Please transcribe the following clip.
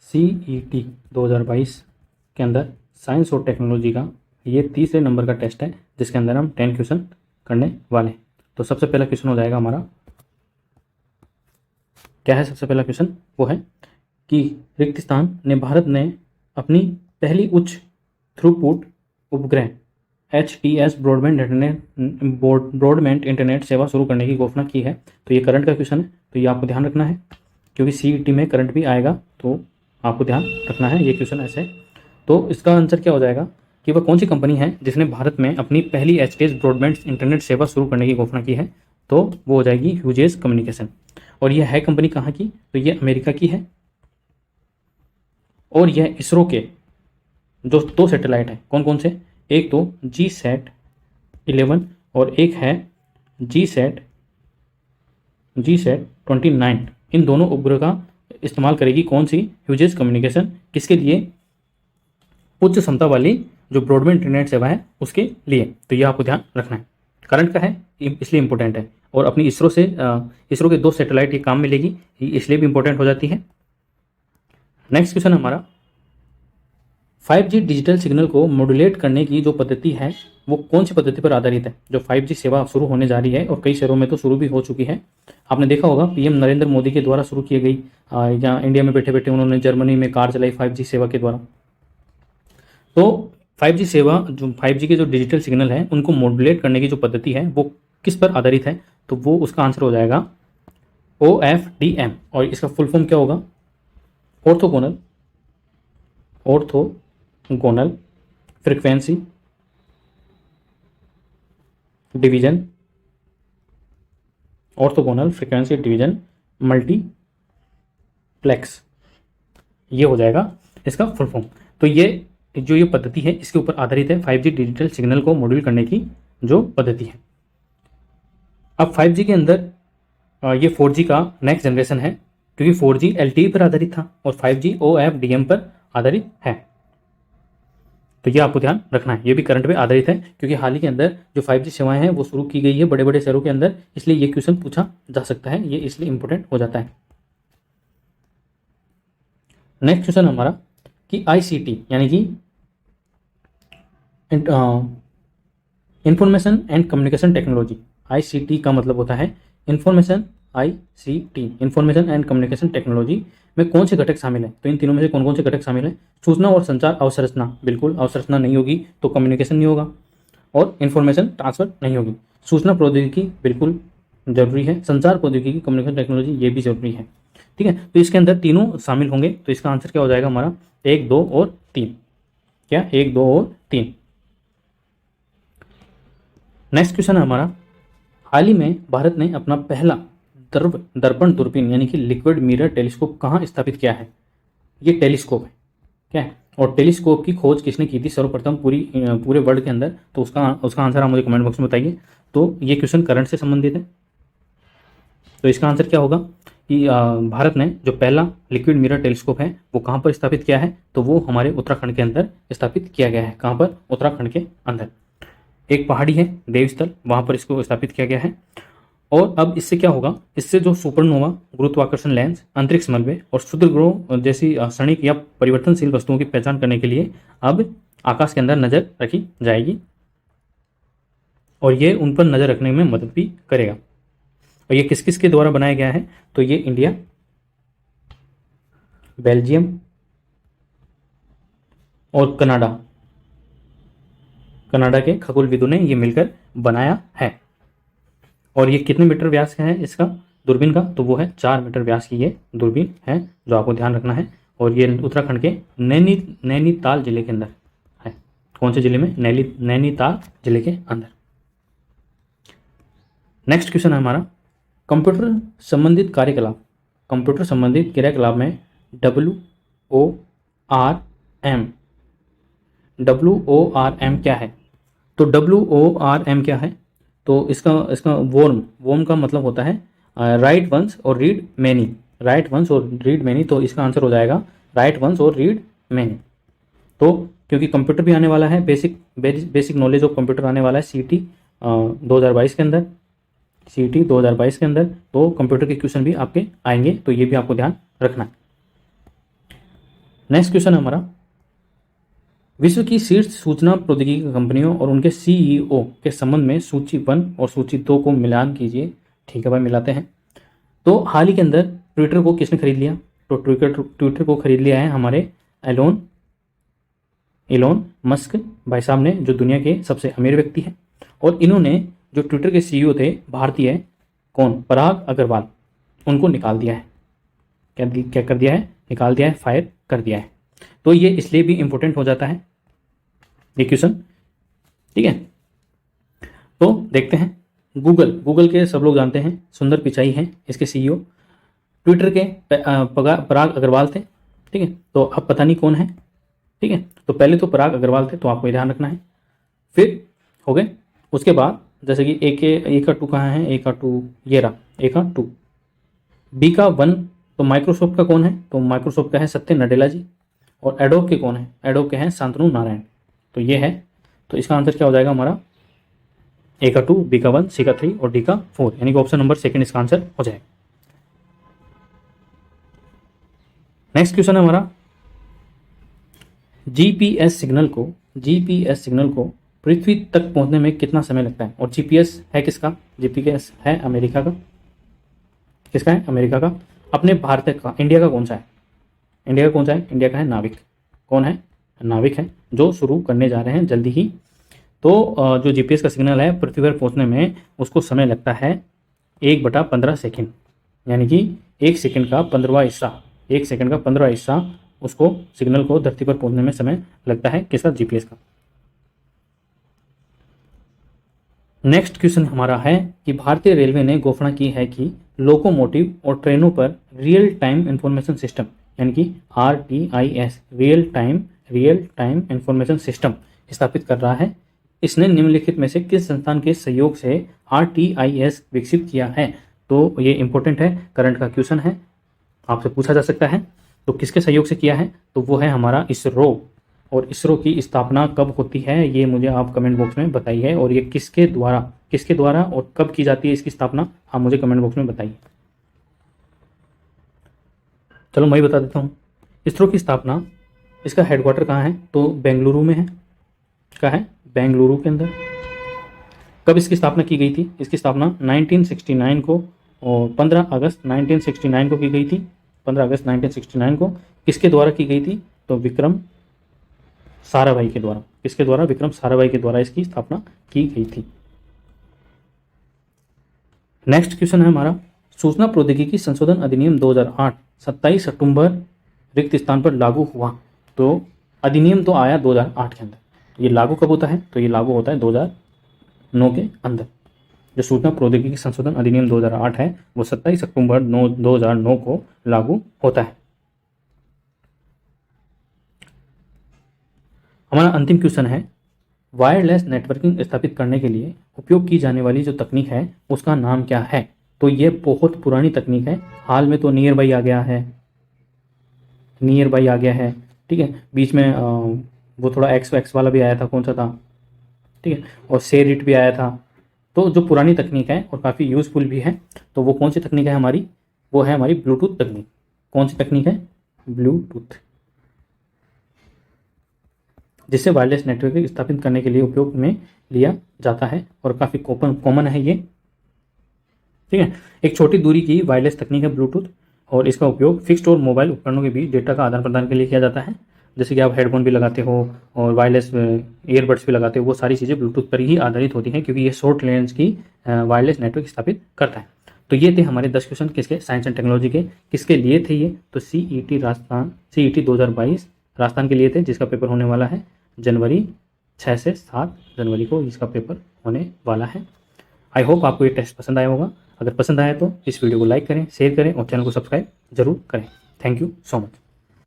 CET 2022 के अंदर science और टेक्नोलॉजी का ये तीसरे नंबर का टेस्ट है, जिसके अंदर हम 10 क्वेश्चन करने वाले हैं। तो सबसे पहला क्वेश्चन हो जाएगा हमारा, क्या है सबसे पहला क्वेश्चन, वो है कि रिक्तिस्तान ने भारत ने अपनी पहली उच्च थ्रूपुट उपग्रह HTS ब्रॉडबैंड इंटरनेट सेवा शुरू करने की घोषणा की है। तो ये करंट का क्वेश्चन है, तो ये आपको ध्यान रखना है, क्योंकि CET में करंट भी आएगा, तो आपको ध्यान रखना है ये क्वेश्चन ऐसे। तो इसका आंसर क्या हो जाएगा कि वह कौन सी कंपनी है जिसने भारत में अपनी पहली HTS ब्रॉडबैंड इंटरनेट सेवा शुरू करने की घोषणा की है, तो वो हो जाएगी ह्यूजेस कम्युनिकेशन। और यह है कंपनी कहाँ की, तो ये अमेरिका की है। और यह इसरो के जो 2 सैटेलाइट हैं, कौन कौन से, एक तो GSAT-11 और एक है GSAT-29, इन दोनों उपग्रह का इस्तेमाल करेगी कौन सी, ह्यूजेस कम्युनिकेशन, किसके लिए, उच्च क्षमता वाली जो ब्रॉडबैंड इंटरनेट सेवा है उसके लिए। तो यह आपको ध्यान रखना है, करंट का है इसलिए इंपॉर्टेंट है। और अपनी इसरो के 2 सैटेलाइट ये काम में लेगी, इसलिए भी इंपॉर्टेंट हो जाती है। नेक्स्ट क्वेश्चन हमारा, 5G डिजिटल सिग्नल को मॉड्यूलेट करने की जो पद्धति है वो कौन सी पद्धति पर आधारित है। जो 5G सेवा शुरू होने जा रही है और कई शहरों में तो शुरू भी हो चुकी है, आपने देखा होगा PM नरेंद्र मोदी के द्वारा शुरू की गई, या इंडिया में बैठे बैठे उन्होंने जर्मनी में कार चलाई 5G सेवा के द्वारा। तो 5G सेवा, जो 5G के जो डिजिटल सिग्नल है उनको मॉड्यूलेट करने की जो पद्धति है वो किस पर आधारित है, तो वो उसका आंसर हो जाएगा OFDM। और इसका फुल फॉर्म क्या होगा, ऑर्थोगोनल फ्रीक्वेंसी डिवीजन मल्टीप्लेक्स, ये हो जाएगा इसका फुल फॉर्म। तो ये जो ये पद्धति है इसके ऊपर आधारित है 5G डिजिटल सिग्नल को मॉड्यूल करने की जो पद्धति है। अब 5G के अंदर ये 4G का नेक्स्ट जनरेशन है, क्योंकि 4G LTE पर आधारित था और 5G OFDM पर आधारित है। तो ये आपको ध्यान रखना है, ये भी करंट पे आधारित है, क्योंकि हाल ही के अंदर जो 5G सेवाएं हैं वो शुरू की गई है बड़े बड़े शहरों के अंदर, इसलिए ये क्वेश्चन पूछा जा सकता है, ये इसलिए इंपॉर्टेंट हो जाता है। नेक्स्ट क्वेश्चन हमारा कि ICT यानी कि information and communication technology, ICT का मतलब होता है इंफॉर्मेशन एंड कम्युनिकेशन टेक्नोलॉजी में कौन से घटक शामिल हैं। तो इन तीनों में से कौन कौन से घटक शामिल हैं, सूचना और संचार अवसंरचना, बिल्कुल अवसंरचना नहीं होगी तो कम्युनिकेशन नहीं होगा, और इन्फॉर्मेशन ट्रांसफर नहीं होगी। सूचना प्रौद्योगिकी बिल्कुल जरूरी है, संचार प्रौद्योगिकी कम्युनिकेशन टेक्नोलॉजी ये भी जरूरी है, ठीक है। तो इसके अंदर तीनों शामिल होंगे, तो इसका आंसर क्या हो जाएगा हमारा 1, 2 और 3, क्या 1, 2 और 3। नेक्स्ट क्वेश्चन है हमारा, हाल ही में भारत ने अपना पहला दर्पण दूरबीन यानी कि लिक्विड मिरर टेलीस्कोप कहाँ स्थापित किया है। ये टेलीस्कोप है, क्या है, और टेलीस्कोप की खोज किसने की थी सर्वप्रथम पूरे वर्ल्ड के अंदर, तो उसका आंसर आप मुझे कमेंट बॉक्स में बताइए। तो ये क्वेश्चन करंट से संबंधित है, तो इसका आंसर क्या होगा कि भारत ने जो पहला लिक्विड मिरर टेलीस्कोप है वो कहाँ पर स्थापित किया है, तो वो हमारे उत्तराखंड के अंदर स्थापित किया गया है। कहाँ पर, उत्तराखंड के अंदर एक पहाड़ी है देवस्थल, वहाँ पर इसको स्थापित किया गया है। और अब इससे क्या होगा, इससे जो सुपरनोवा, गुरुत्वाकर्षण लेंस, अंतरिक्ष मलबे और क्षुद्र ग्रहों जैसी क्षणिक या परिवर्तनशील वस्तुओं की पहचान करने के लिए अब आकाश के अंदर नजर रखी जाएगी, और ये उन पर नजर रखने में मदद भी करेगा। और ये किस किस के द्वारा बनाया गया है, तो ये इंडिया, बेल्जियम और कनाडा के खगोलविदों ने ये मिलकर बनाया है। और ये कितने मीटर व्यास का है इसका दूरबीन का, तो वो है 4 मीटर व्यास की ये दूरबीन है, जो आपको ध्यान रखना है। और ये उत्तराखंड के नैनीताल जिले के अंदर है। कौन से जिले में, नैनीताल जिले के अंदर। नेक्स्ट क्वेश्चन है हमारा, कंप्यूटर संबंधित क्रियाकलाप में WORM क्या है। तो WORM क्या है, तो इसका वॉर्म का मतलब होता है राइट वंस और रीड मैनी, तो इसका आंसर हो जाएगा राइट वंस और रीड मैनी। तो क्योंकि कंप्यूटर भी आने वाला है, बेसिक नॉलेज ऑफ कंप्यूटर आने वाला है CET 2022 के अंदर, तो कंप्यूटर के क्वेश्चन भी आपके आएंगे, तो ये भी आपको ध्यान रखना है। नेक्स्ट क्वेश्चन है हमारा, विश्व की शीर्ष सूचना प्रौद्योगिकी कंपनियों और उनके सीईओ के संबंध में सूची 1 और सूची 2 को मिलान कीजिए। ठीक है भाई, मिलाते हैं। तो हाल ही के अंदर ट्विटर को किसने खरीद लिया? तो ट्विटर को खरीद लिया है हमारे एलोन मस्क भाई साहब ने, जो दुनिया के सबसे अमीर व्यक्ति हैं। और इन्होंने जो ट्विटर के सीईओ थे भारतीय, कौन, पराग अग्रवाल, उनको निकाल दिया है। क्या कर दिया है? निकाल दिया है, फायर कर दिया है। तो ये इसलिए भी इंपॉर्टेंट हो जाता है ये क्वेश्चन। ठीक है, तो देखते हैं। गूगल के सब लोग जानते हैं, सुंदर पिचाई हैं इसके सीईओ। ट्विटर के पराग अग्रवाल थे। ठीक है, तो अब पता नहीं कौन है। ठीक है, तो पहले तो पराग अग्रवाल थे, तो आपको ये ध्यान रखना है। फिर हो गए, उसके बाद जैसे कि ए का 2 कहाँ है? ए का 2 ये रहा, ए का 2। बी का 1 तो माइक्रोसॉफ्ट का कौन है? तो माइक्रोसॉफ्ट का है सत्य नडेला जी। और एडोब के कौन है? एडोब के हैं शांतनु नारायण। तो ये है, तो इसका आंसर क्या हो जाएगा हमारा? ए का 2, बी का 1, सी का 3 और डी का 4, यानी कि ऑप्शन नंबर 2 इसका आंसर हो जाएगा। नेक्स्ट क्वेश्चन है हमारा, जीपीएस सिग्नल को पृथ्वी तक पहुंचने में कितना समय लगता है? और जीपीएस है किसका? जीपीएस है अमेरिका का। किसका है? अमेरिका का। अपने भारत का, इंडिया का कौन सा है? इंडिया का कौन सा है? इंडिया का है नाविक। कौन है? नाविक है, जो शुरू करने जा रहे हैं जल्दी ही। तो जो जीपीएस का सिग्नल है पृथ्वी पर पहुंचने में उसको समय लगता है 1/15 सेकेंड, यानी कि 1 सेकेंड का 15वां हिस्सा, 1 सेकेंड का 15वां हिस्सा उसको सिग्नल को धरती पर पहुंचने में समय लगता है। किसका? जीपीएस का। नेक्स्ट क्वेश्चन हमारा है कि भारतीय रेलवे ने घोषणा की है कि लोकोमोटिव और ट्रेनों पर रियल टाइम इंफॉर्मेशन सिस्टम, यानी कि RTIS, real time information system स्थापित कर रहा है। इसने निम्नलिखित में से किस संस्थान के सहयोग से RTIS विकसित किया है? तो ये इंपॉर्टेंट है, करंट का क्वेश्चन है, आपसे पूछा जा सकता है। तो किसके सहयोग से किया है? तो वो है हमारा इसरो। और इसरो की स्थापना कब होती है ये मुझे आप कमेंट बॉक्स में बताइए। और ये किसके द्वारा और कब की जाती है इसकी स्थापना, आप मुझे कमेंट बॉक्स में बताइए। चलो मैं ही बता देता हूँ। इसरो की स्थापना, इसका हेडक्वार्टर कहाँ है? तो बेंगलुरु में है। कहाँ है? बेंगलुरु के अंदर। कब इसकी स्थापना की गई थी? इसकी स्थापना 1969 को, और 15 अगस्त 1969 को की गई थी। 15 अगस्त 1969 को किसके द्वारा की गई थी? तो विक्रम साराभाई के द्वारा। किसके द्वारा? विक्रम साराभाई के द्वारा इसकी स्थापना की गई थी। नेक्स्ट क्वेश्चन है हमारा, सूचना प्रौद्योगिकी संशोधन अधिनियम 2008 27 अक्टूबर रिक्त स्थान पर लागू हुआ। तो अधिनियम तो आया 2008 के अंदर, ये लागू कब होता है? तो ये लागू होता है 2009 के अंदर। जो सूचना प्रौद्योगिकी संशोधन अधिनियम 2008 है वो 27 अक्टूबर 2009 को लागू होता है। हमारा अंतिम क्वेश्चन है, वायरलेस नेटवर्किंग स्थापित करने के लिए उपयोग की जाने वाली जो तकनीक है उसका नाम क्या है? तो ये बहुत पुरानी तकनीक है, हाल में तो नियर बाई आ गया है। ठीक है, बीच में वो थोड़ा एक्स वाला भी आया था, कौन सा था? ठीक है, और शेयर इट भी आया था। तो जो पुरानी तकनीक है और काफ़ी यूज़फुल भी है, तो वो कौन सी तकनीक है हमारी? वो है हमारी ब्लूटूथ तकनीक। कौन सी तकनीक है? ब्लूटूथ, जिससे वायरलेस नेटवर्क स्थापित करने के लिए उपयोग में लिया जाता है और काफ़ी कॉमन है ये। ठीक है, एक छोटी दूरी की वायरलेस तकनीक है ब्लूटूथ, और इसका उपयोग फिक्स्ड और मोबाइल उपकरणों के बीच डेटा का आदान प्रदान के लिए किया जाता है। जैसे कि आप हेडफोन भी लगाते हो और वायरलेस ईयरबड्स भी लगाते हो, वो सारी चीज़ें ब्लूटूथ पर ही आधारित होती हैं, क्योंकि ये शॉर्ट रेंज की वायरलेस नेटवर्क स्थापित करता है। तो ये थे हमारे 10 क्वेश्चन, किसके? साइंस एंड टेक्नोलॉजी के। किसके लिए थे ये? तो CET 2022 राजस्थान के लिए थे, जिसका पेपर होने वाला है जनवरी 6 से 7 जनवरी को इसका पेपर होने वाला है। आई होप आपको ये टेस्ट पसंद आया होगा। अगर पसंद आया तो इस वीडियो को लाइक करें, शेयर करें और चैनल को सब्सक्राइब जरूर करें। Thank you so much.